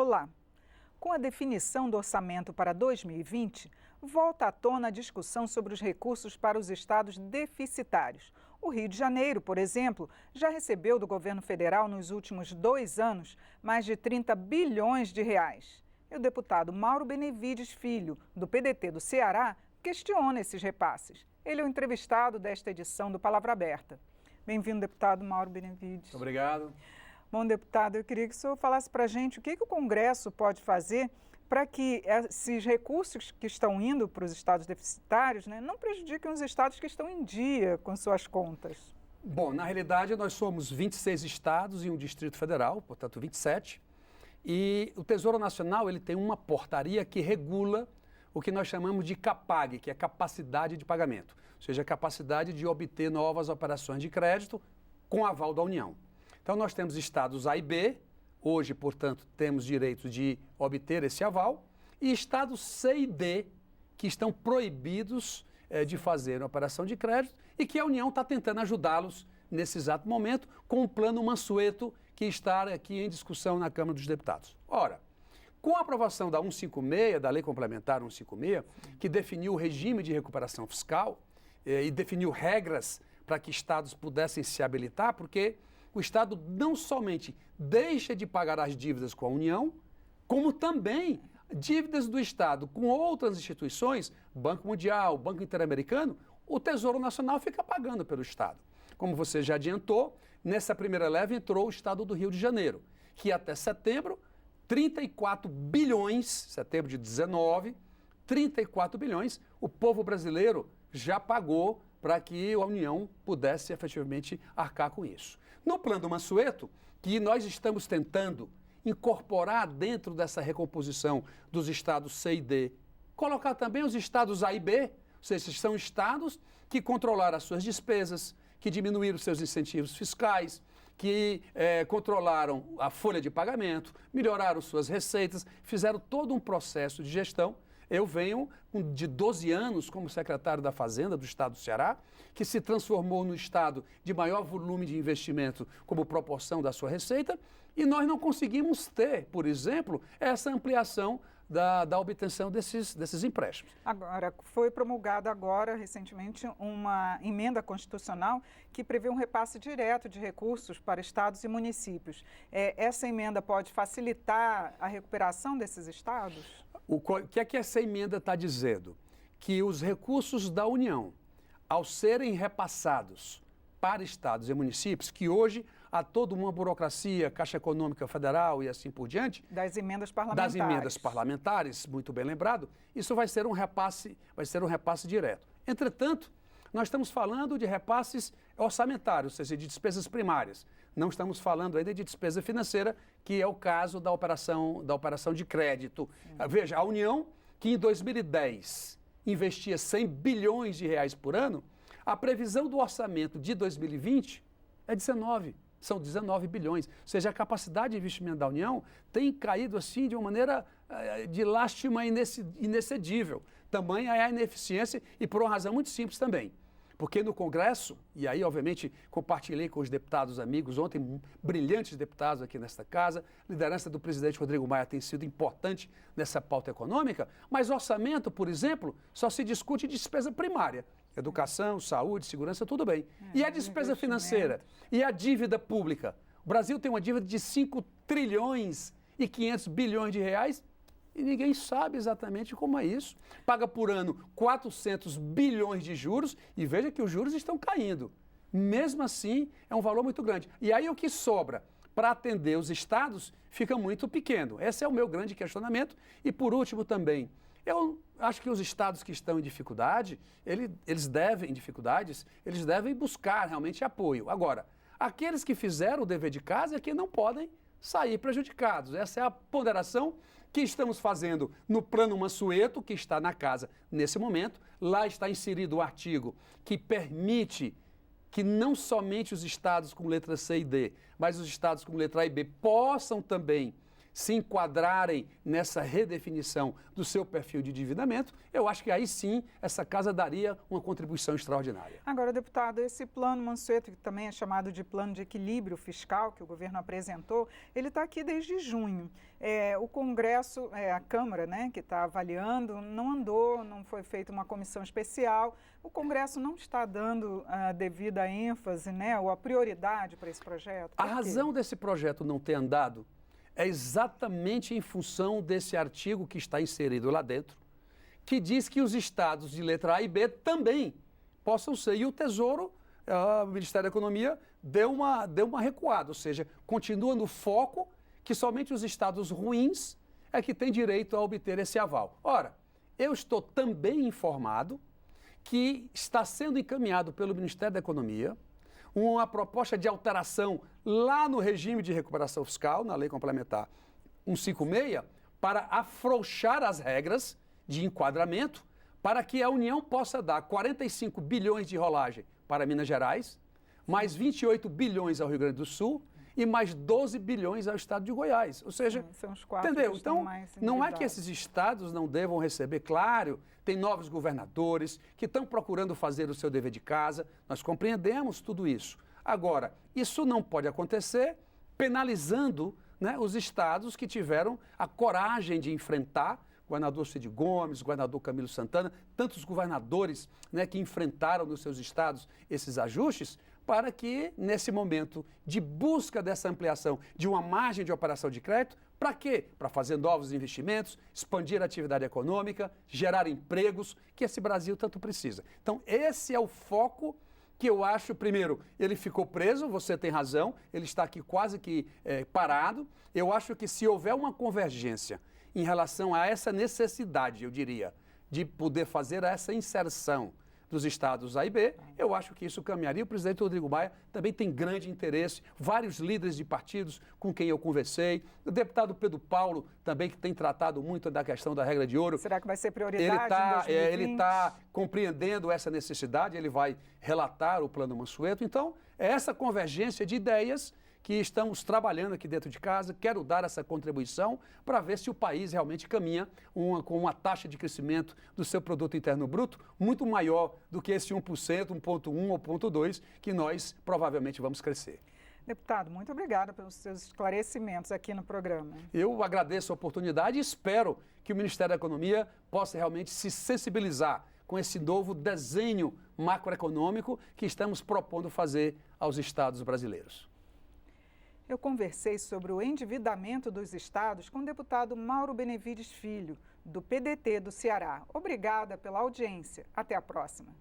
Olá! Com a definição do orçamento para 2020, volta à tona a discussão sobre os recursos para os estados deficitários. O Rio de Janeiro, por exemplo, já recebeu do governo federal nos últimos 2 anos mais de 30 bilhões de reais. E o deputado Mauro Benevides Filho, do PDT do Ceará, questiona esses repasses. Ele é o entrevistado desta edição do Palavra Aberta. Bem-vindo, deputado Mauro Benevides. Obrigado. Bom, deputado, eu queria que o senhor falasse para a gente o que o Congresso pode fazer para que esses recursos que estão indo para os estados deficitários, não prejudiquem os estados que estão em dia com suas contas. Bom, na realidade, nós somos 26 estados e um Distrito Federal, portanto 27, e o Tesouro Nacional ele tem uma portaria que regula o que nós chamamos de CAPAG, que é capacidade de pagamento, ou seja, a capacidade de obter novas operações de crédito com aval da União. Então, nós temos estados A e B, hoje, portanto, temos direito de obter esse aval, e estados C e D, que estão proibidos de fazer uma operação de crédito e que a União está tentando ajudá-los nesse exato momento com o plano Mansueto, que está aqui em discussão na Câmara dos Deputados. Ora, com a aprovação da 156, da Lei Complementar 156, que definiu o regime de recuperação fiscal e definiu regras para que estados pudessem se habilitar, porque o Estado não somente deixa de pagar as dívidas com a União, como também dívidas do Estado com outras instituições, Banco Mundial, Banco Interamericano, o Tesouro Nacional fica pagando pelo Estado. Como você já adiantou, nessa primeira leva entrou o Estado do Rio de Janeiro, que até setembro, 34 bilhões, setembro de 19, 34 bilhões, o povo brasileiro já pagou para que a União pudesse efetivamente arcar com isso. No plano Mansueto, que nós estamos tentando incorporar dentro dessa recomposição dos estados C e D, colocar também os estados A e B, ou seja, são estados que controlaram as suas despesas, que diminuíram seus incentivos fiscais, que controlaram a folha de pagamento, melhoraram suas receitas, fizeram todo um processo de gestão. Eu venho de 12 anos como secretário da Fazenda do Estado do Ceará, que se transformou no estado de maior volume de investimento como proporção da sua receita, e nós não conseguimos ter, por exemplo, essa ampliação da obtenção desses empréstimos. Agora, foi promulgada recentemente, uma emenda constitucional que prevê um repasse direto de recursos para estados e municípios. Essa emenda pode facilitar a recuperação desses estados? O que é que essa emenda está dizendo? Que os recursos da União, ao serem repassados para estados e municípios, que hoje há toda uma burocracia, Caixa Econômica Federal e assim por diante. Das emendas parlamentares. Das emendas parlamentares, muito bem lembrado, isso vai ser um repasse direto. Entretanto, nós estamos falando de repasses orçamentários, ou seja, de despesas primárias. Não estamos falando ainda de despesa financeira, que é o caso da operação de crédito. Veja, a União, que em 2010 investia 100 bilhões de reais por ano, a previsão do orçamento de 2020 é 19. São 19 bilhões. Ou seja, a capacidade de investimento da União tem caído assim de uma maneira de lástima inexcedível. Tamanha é a ineficiência e por uma razão muito simples também. Porque no Congresso, e aí obviamente compartilhei com os deputados amigos, ontem brilhantes deputados aqui nesta casa, a liderança do presidente Rodrigo Maia tem sido importante nessa pauta econômica, mas orçamento, por exemplo, só se discute despesa primária. Educação, saúde, segurança, tudo bem. E a despesa financeira? E a dívida pública? O Brasil tem uma dívida de 5 trilhões e 500 bilhões de reais e ninguém sabe exatamente como é isso. Paga por ano 400 bilhões de juros e veja que os juros estão caindo. Mesmo assim, é um valor muito grande. E aí o que sobra para atender os estados fica muito pequeno. Esse é o meu grande questionamento. E por último também, eu acho que os estados que estão em dificuldade, eles devem buscar realmente apoio. Agora, aqueles que fizeram o dever de casa é que não podem sair prejudicados. Essa é a ponderação que estamos fazendo no plano Mansueto, que está na casa nesse momento. Lá está inserido o artigo que permite que não somente os estados com letra C e D, mas os estados com letra A e B possam também se enquadrarem nessa redefinição do seu perfil de endividamento, eu acho que aí sim essa casa daria uma contribuição extraordinária. Agora, deputado, esse plano Mansueto, que também é chamado de plano de equilíbrio fiscal, que o governo apresentou, ele está aqui desde junho. O Congresso, a Câmara, né, que está avaliando, não andou, não foi feita uma comissão especial. O Congresso não está dando a devida ênfase, né, ou a prioridade para esse projeto? A razão desse projeto não ter andado é exatamente em função desse artigo que está inserido lá dentro, que diz que os estados de letra A e B também possam ser. E o Tesouro, o Ministério da Economia, deu uma recuada, ou seja, continua no foco que somente os estados ruins é que têm direito a obter esse aval. Ora, eu estou também informado que está sendo encaminhado pelo Ministério da Economia uma proposta de alteração lá no regime de recuperação fiscal, na Lei Complementar 156, para afrouxar as regras de enquadramento para que a União possa dar 45 bilhões de rolagem para Minas Gerais, mais 28 bilhões ao Rio Grande do Sul e mais 12 bilhões ao estado de Goiás. Ou seja, são os quatro entendeu? Que estão Então, mais não é que esses estados não devam receber, claro, tem novos governadores que estão procurando fazer o seu dever de casa, nós compreendemos tudo isso. Agora, isso não pode acontecer penalizando, né, os estados que tiveram a coragem de enfrentar governador Cid Gomes, governador Camilo Santana, tantos governadores, né, que enfrentaram nos seus estados esses ajustes, para que, nesse momento de busca dessa ampliação de uma margem de operação de crédito, para quê? Para fazer novos investimentos, expandir a atividade econômica, gerar empregos, que esse Brasil tanto precisa. Então, esse é o foco que eu acho, primeiro, ele ficou preso, você tem razão, ele está aqui quase que parado. Eu acho que se houver uma convergência em relação a essa necessidade, eu diria, de poder fazer essa inserção dos estados A e B, eu acho que isso caminharia. O presidente Rodrigo Maia também tem grande interesse, vários líderes de partidos com quem eu conversei, o deputado Pedro Paulo também, que tem tratado muito da questão da regra de ouro. Será que vai ser prioridade em 2020? Ele está compreendendo essa necessidade, ele vai relatar o plano Mansueto. Então, é essa convergência de ideias que estamos trabalhando aqui dentro de casa. Quero dar essa contribuição para ver se o país realmente caminha com uma taxa de crescimento do seu produto interno bruto muito maior do que esse 1%, 1,1% ou 0,2% que nós provavelmente vamos crescer. Deputado, muito obrigada pelos seus esclarecimentos aqui no programa. Eu agradeço a oportunidade e espero que o Ministério da Economia possa realmente se sensibilizar com esse novo desenho macroeconômico que estamos propondo fazer aos estados brasileiros. Eu conversei sobre o endividamento dos estados com o deputado Mauro Benevides Filho, do PDT do Ceará. Obrigada pela audiência. Até a próxima.